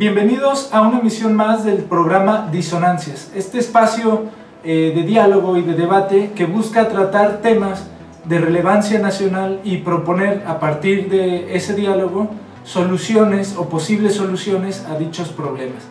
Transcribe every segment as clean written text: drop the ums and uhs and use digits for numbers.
Bienvenidos a una emisión más del programa Disonancias, este espacio de diálogo y de debate que busca tratar temas de relevancia nacional y proponer a partir de ese diálogo soluciones o posibles soluciones a dichos problemas.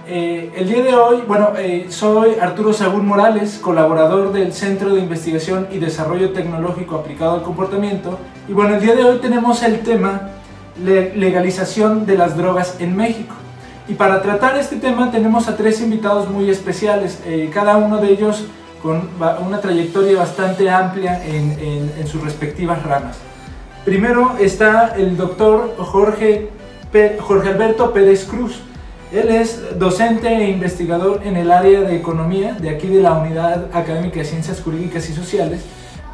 El día de hoy, soy Arturo Sagún Morales, colaborador del Centro de Investigación y Desarrollo Tecnológico Aplicado al Comportamiento, y bueno, el día de hoy tenemos el tema legalización de las drogas en México. Y para tratar este tema tenemos a tres invitados muy especiales, cada uno de ellos con una trayectoria bastante amplia en sus respectivas ramas. Primero está el doctor Jorge Alberto Pérez Cruz. Él es docente e investigador en el área de economía de aquí de la Unidad Académica de Ciencias Jurídicas y Sociales,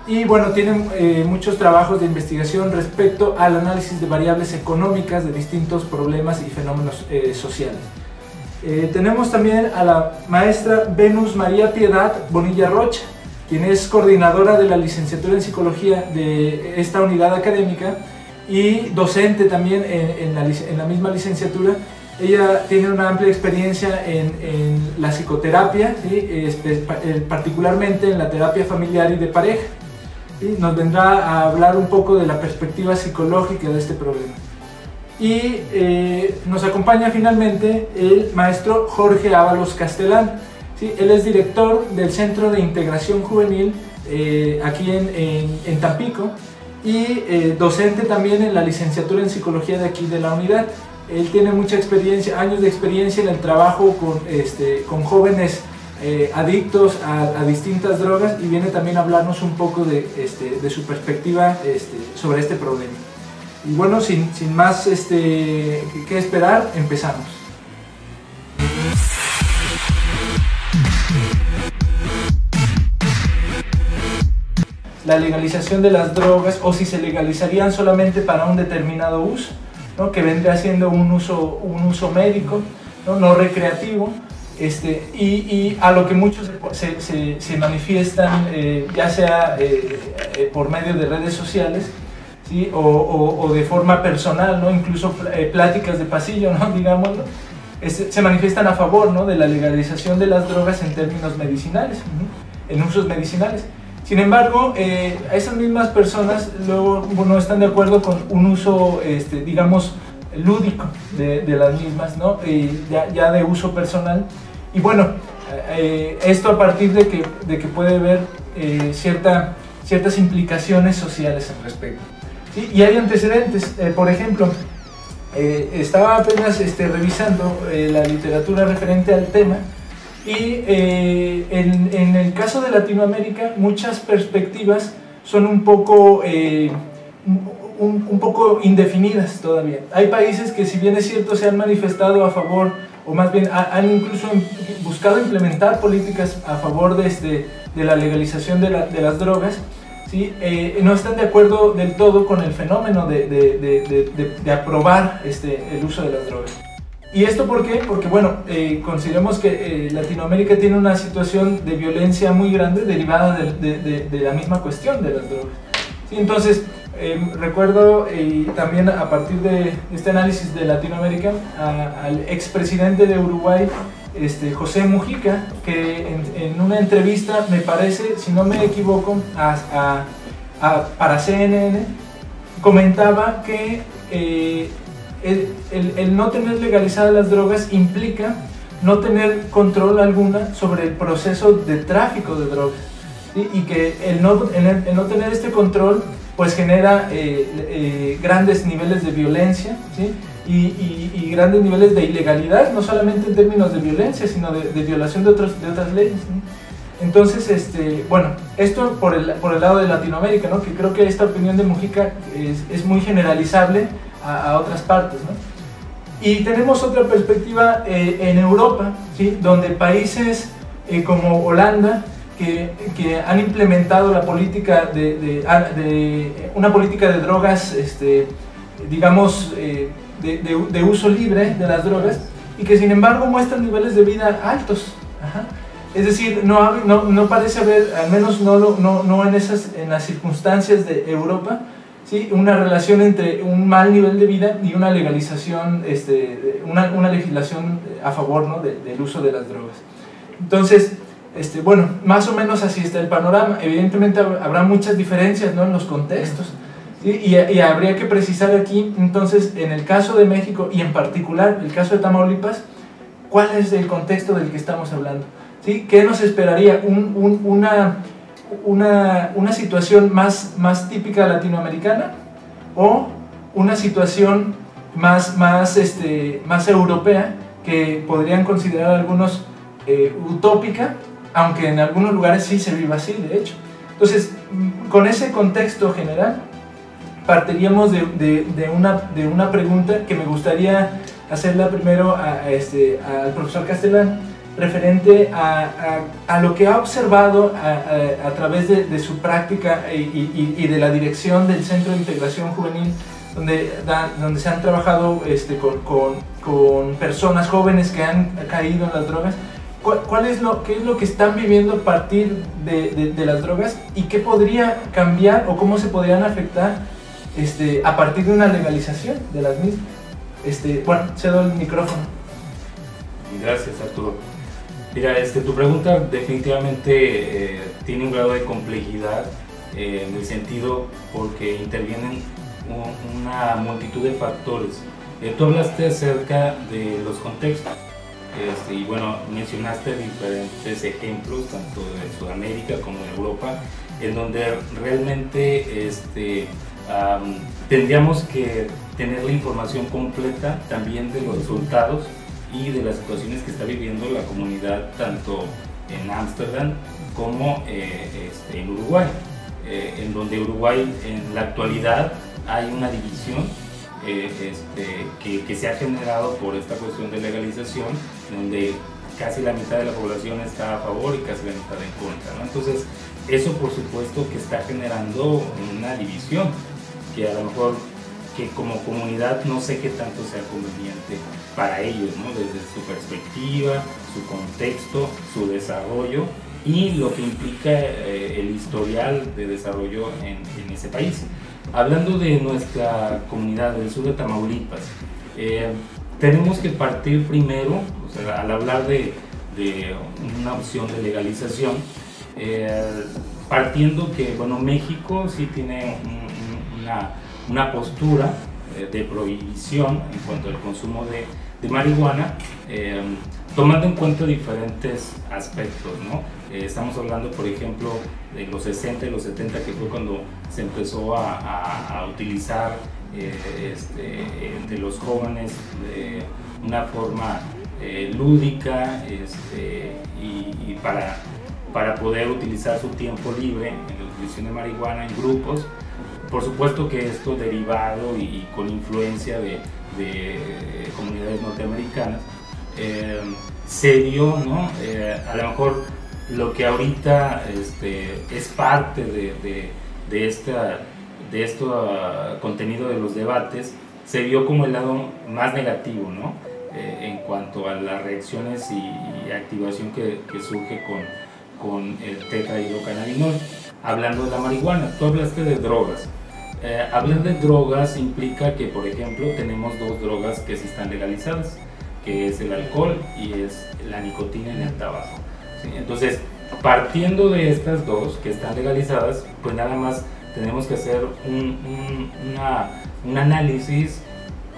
y bueno, tiene muchos trabajos de investigación respecto al análisis de variables económicas de distintos problemas y fenómenos sociales. Tenemos también a la maestra Venus María Piedad Bonilla Rocha, quien es coordinadora de la licenciatura en Psicología de esta unidad académica y docente también en la misma licenciatura. Ella tiene una amplia experiencia en la psicoterapia, ¿sí? Particularmente en la terapia familiar y de pareja. ¿Sí? Nos vendrá a hablar un poco de la perspectiva psicológica de este problema. Y nos acompaña finalmente el maestro Jorge Ábalos Castelán. ¿Sí? Él es director del Centro de Integración Juvenil aquí en Tampico y docente también en la licenciatura en Psicología de aquí de la unidad. Él tiene mucha experiencia, años de experiencia en el trabajo con jóvenes adictos a distintas drogas, y viene también a hablarnos un poco de su perspectiva sobre este problema. Y bueno, sin más que esperar, empezamos. La legalización de las drogas, o si se legalizarían solamente para un determinado uso, ¿no? Que vendría siendo un uso médico, no recreativo, y a lo que muchos se manifiestan, ya sea por medio de redes sociales, ¿sí? o de forma personal, ¿no? Incluso pláticas de pasillo, ¿no? Digámoslo, se manifiestan a favor, ¿no? De la legalización de las drogas en términos medicinales, en usos medicinales. Sin embargo, esas mismas personas luego no están de acuerdo con un uso, digamos, lúdico de las mismas, ¿no? Ya de uso personal. Y bueno, esto a partir de que puede haber ciertas implicaciones sociales al respecto. ¿Sí? Y hay antecedentes. Por ejemplo, estaba apenas revisando la literatura referente al tema, y en el caso de Latinoamérica muchas perspectivas son un poco indefinidas todavía. Hay países que, si bien es cierto, se han manifestado a favor, o más bien han incluso buscado implementar políticas a favor de la legalización de las drogas, ¿sí? No están de acuerdo del todo con el fenómeno de aprobar el uso de las drogas. ¿Y esto por qué? Porque bueno, consideremos que Latinoamérica tiene una situación de violencia muy grande derivada de la misma cuestión de las drogas. ¿Sí? Entonces, recuerdo también a partir de este análisis de Latinoamérica al expresidente de Uruguay, José Mujica, que en una entrevista, me parece, si no me equivoco, para CNN, comentaba que el no tener legalizadas las drogas implica no tener control alguna sobre el proceso de tráfico de drogas, ¿sí? Y que el no tener este control pues genera grandes niveles de violencia, ¿sí? y grandes niveles de ilegalidad, no solamente en términos de violencia, sino de violación de otras leyes, ¿sí? Entonces, bueno, esto por el lado de Latinoamérica, ¿no? Que creo que esta opinión de Mujica es muy generalizable a otras partes, ¿no? Y tenemos otra perspectiva en Europa, ¿sí? Donde países como Holanda, que han implementado la política una política de drogas, digamos, de uso libre de las drogas, y que sin embargo muestran niveles de vida altos. Ajá. Es decir, no parece haber, al menos no en las circunstancias de Europa, ¿sí? Una relación entre un mal nivel de vida y una legalización, una legislación a favor, ¿no? del uso de las drogas. Entonces, bueno, más o menos así está el panorama. Evidentemente habrá muchas diferencias, ¿no? en los contextos, ¿sí? y habría que precisar aquí, entonces, en el caso de México y en particular el caso de Tamaulipas, ¿cuál es el contexto del que estamos hablando? ¿Sí? ¿Qué nos esperaría? Una situación más típica latinoamericana o una situación más europea, que podrían considerar algunos utópica, aunque en algunos lugares sí se vive así, de hecho. Entonces, con ese contexto general, partiríamos de una pregunta que me gustaría hacerla primero al profesor Castellán, referente a lo que ha observado a través de su práctica y de la dirección del Centro de Integración Juvenil, donde se han trabajado con personas jóvenes que han caído en las drogas. ¿Qué es lo que están viviendo a partir de las drogas y qué podría cambiar o cómo se podrían afectar a partir de una legalización de las mismas? Bueno, cedo el micrófono. Gracias, Arturo. Mira, tu pregunta definitivamente tiene un grado de complejidad en el sentido porque intervienen una multitud de factores. Tú hablaste acerca de los contextos y bueno, mencionaste diferentes ejemplos tanto de Sudamérica como de Europa en donde realmente tendríamos que tener la información completa también de los resultados y de las situaciones que está viviendo la comunidad tanto en Ámsterdam como en Uruguay, en donde Uruguay en la actualidad hay una división que se ha generado por esta cuestión de legalización, donde casi la mitad de la población está a favor y casi la mitad en contra, ¿no? Entonces eso por supuesto que está generando una división que a lo mejor que como comunidad no sé qué tanto sea conveniente para ellos, ¿no? Desde su perspectiva, su contexto, su desarrollo y lo que implica el historial de desarrollo en ese país. Hablando de nuestra comunidad del sur de Tamaulipas, tenemos que partir primero, o sea, al hablar de una opción de legalización, partiendo que bueno, México sí tiene una postura de prohibición en cuanto al consumo de marihuana, tomando en cuenta diferentes aspectos, ¿no? Estamos hablando, por ejemplo, de los 60 y los 70, que fue cuando se empezó a utilizar entre los jóvenes de una forma lúdica y para poder utilizar su tiempo libre en la utilización de marihuana en grupos. Por supuesto que esto derivado y con influencia de comunidades norteamericanas se dio, ¿no? A lo mejor lo que ahorita es parte de este contenido de los debates se vio como el lado más negativo, ¿no? En cuanto a las reacciones y activación que surge con el tetrahidrocannabinol. Hablando de la marihuana, tú hablaste de drogas. Hablar de drogas implica que, por ejemplo, tenemos dos drogas que sí están legalizadas, que es el alcohol y es la nicotina en el tabaco. ¿Sí? Entonces, partiendo de estas dos que están legalizadas, pues nada más tenemos que hacer un análisis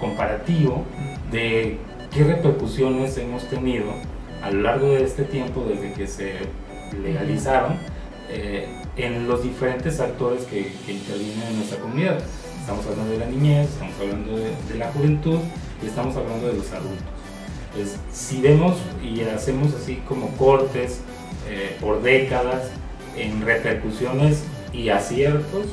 comparativo de qué repercusiones hemos tenido a lo largo de este tiempo desde que se legalizaron en los diferentes actores que intervienen en nuestra comunidad. Estamos hablando de la niñez, estamos hablando de la juventud y estamos hablando de los adultos. Entonces, si vemos y hacemos así como cortes por décadas en repercusiones y aciertos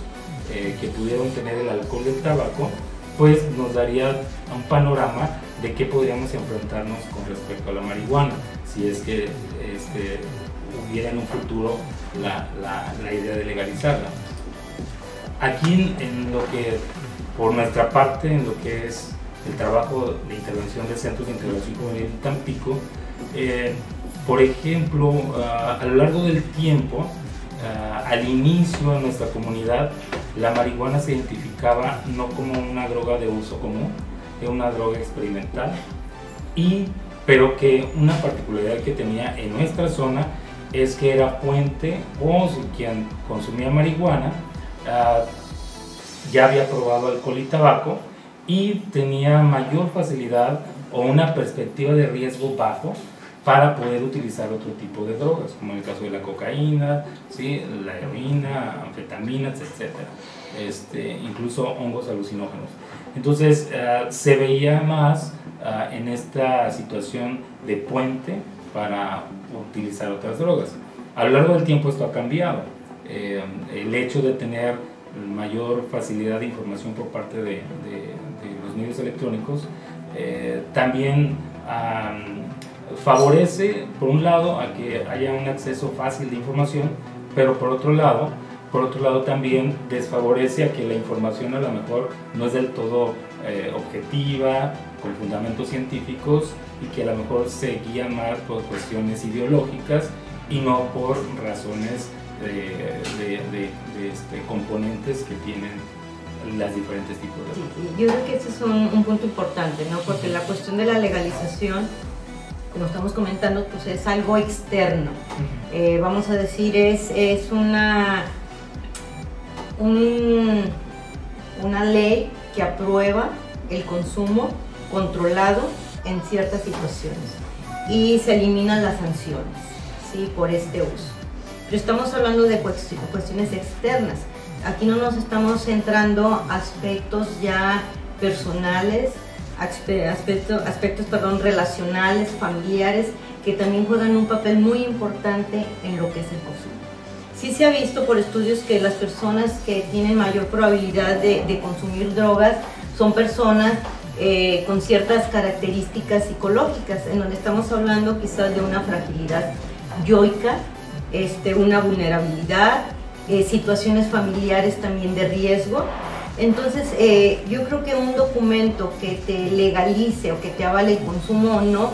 que pudieron tener el alcohol y el tabaco, pues nos daría un panorama de qué podríamos enfrentarnos con respecto a la marihuana, si es que hubiera en un futuro la idea de legalizarla. Aquí en lo que, por nuestra parte, en lo que es el trabajo de intervención de centros de integración juvenil en Tampico, por ejemplo, a lo largo del tiempo, al inicio en nuestra comunidad la marihuana se identificaba no como una droga de uso común, era una droga experimental, pero que una particularidad que tenía en nuestra zona es que era puente, o si quien consumía marihuana ya había probado alcohol y tabaco y tenía mayor facilidad o una perspectiva de riesgo bajo para poder utilizar otro tipo de drogas, como en el caso de la cocaína, ¿sí? La heroína, anfetaminas, etc. Incluso hongos alucinógenos. Entonces se veía más en esta situación de puente para utilizar otras drogas. A lo largo del tiempo esto ha cambiado. El hecho de tener mayor facilidad de información por parte de los medios electrónicos también favorece, por un lado, a que haya un acceso fácil de información, pero por otro lado también desfavorece a que la información a lo mejor no es del todo objetiva, con fundamentos científicos, y que a lo mejor se guía más por cuestiones ideológicas y no por razones de componentes que tienen las diferentes tipos de drogas. Sí, yo creo que ese es un punto importante, ¿no? Porque la cuestión de la legalización, como estamos comentando, pues es algo externo. Vamos a decir, es una ley que aprueba el consumo controlado en ciertas situaciones y se eliminan las sanciones, ¿sí? Por este uso. Pero estamos hablando de cuestiones externas. Aquí no nos estamos centrando aspectos ya personales, aspectos relacionales, familiares, que también juegan un papel muy importante en lo que es el consumo. Sí se ha visto por estudios que las personas que tienen mayor probabilidad de consumir drogas son personas con ciertas características psicológicas, en donde estamos hablando quizás de una fragilidad yoica, una vulnerabilidad, situaciones familiares también de riesgo. Entonces, yo creo que un documento que te legalice o que te avale el consumo o no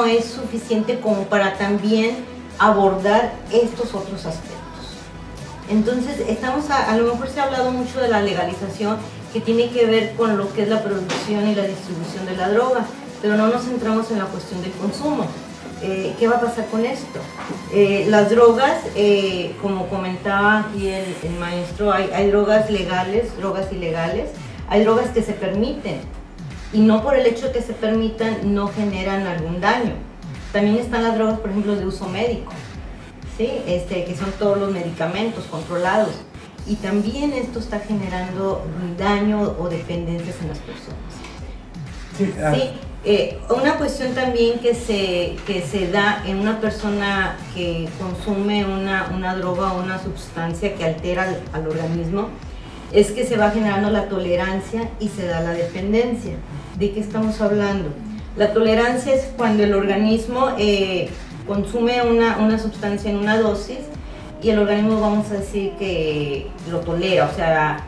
es suficiente como para también abordar estos otros aspectos. Entonces, a lo mejor se ha hablado mucho de la legalización, que tiene que ver con lo que es la producción y la distribución de la droga, pero no nos centramos en la cuestión del consumo. ¿Qué va a pasar con esto? Las drogas, como comentaba aquí el maestro, hay drogas legales, drogas ilegales, hay drogas que se permiten y no por el hecho de que se permitan no generan algún daño. También están las drogas, por ejemplo, de uso médico, ¿sí? Que son todos los medicamentos controlados, y también esto está generando daño o dependencias en las personas. Sí, una cuestión también que se da en una persona que consume una droga o una sustancia que altera al organismo, es que se va generando la tolerancia y se da la dependencia. ¿De qué estamos hablando? La tolerancia es cuando el organismo consume una sustancia en una dosis y el organismo, vamos a decir, que lo tolera, o sea,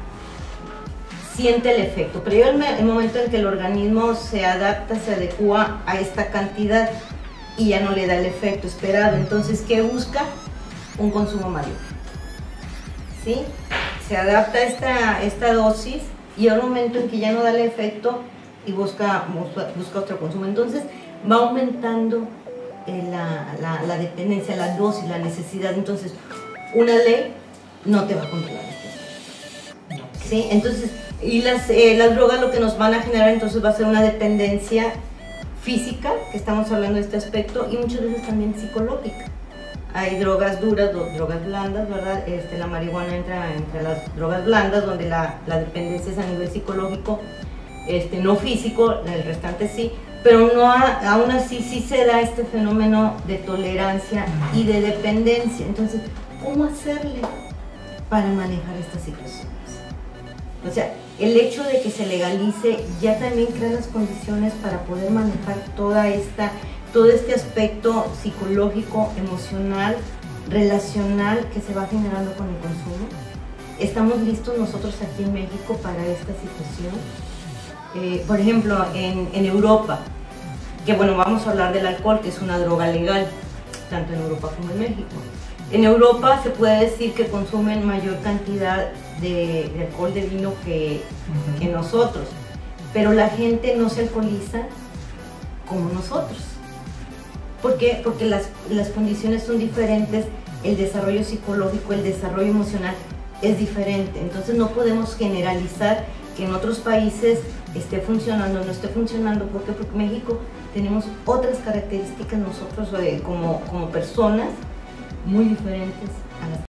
siente el efecto, pero llega el momento en que el organismo se adapta, se adecua a esta cantidad y ya no le da el efecto esperado. Entonces, ¿qué busca? Un consumo mayor, ¿sí? Se adapta a esta dosis y al momento en que ya no da el efecto y busca otro consumo. Entonces va aumentando la dependencia, la dosis, la necesidad. Entonces una ley no te va a controlar esto, ¿sí? Entonces, y las drogas lo que nos van a generar entonces va a ser una dependencia física, que estamos hablando de este aspecto, y muchas veces también psicológica. Hay drogas duras, drogas blandas, ¿verdad? La marihuana entra entre las drogas blandas, donde la dependencia es a nivel psicológico, no físico, el restante sí, pero no, aún así sí se da este fenómeno de tolerancia y de dependencia. Entonces, ¿cómo hacerle para manejar estas situaciones? O sea, el hecho de que se legalice ya también crea las condiciones para poder manejar todo este aspecto psicológico, emocional, relacional que se va generando con el consumo. ¿Estamos listos nosotros aquí en México para esta situación? Por ejemplo, en Europa, que bueno, vamos a hablar del alcohol, que es una droga legal, tanto en Europa como en México. En Europa se puede decir que consumen mayor cantidad de alcohol, de vino que nosotros, pero la gente no se alcoholiza como nosotros. ¿Por qué? Porque las condiciones son diferentes, el desarrollo psicológico, el desarrollo emocional es diferente. Entonces no podemos generalizar que en otros países esté funcionando o no esté funcionando. ¿Por qué? Porque en México tenemos otras características nosotros como personas muy diferentes a las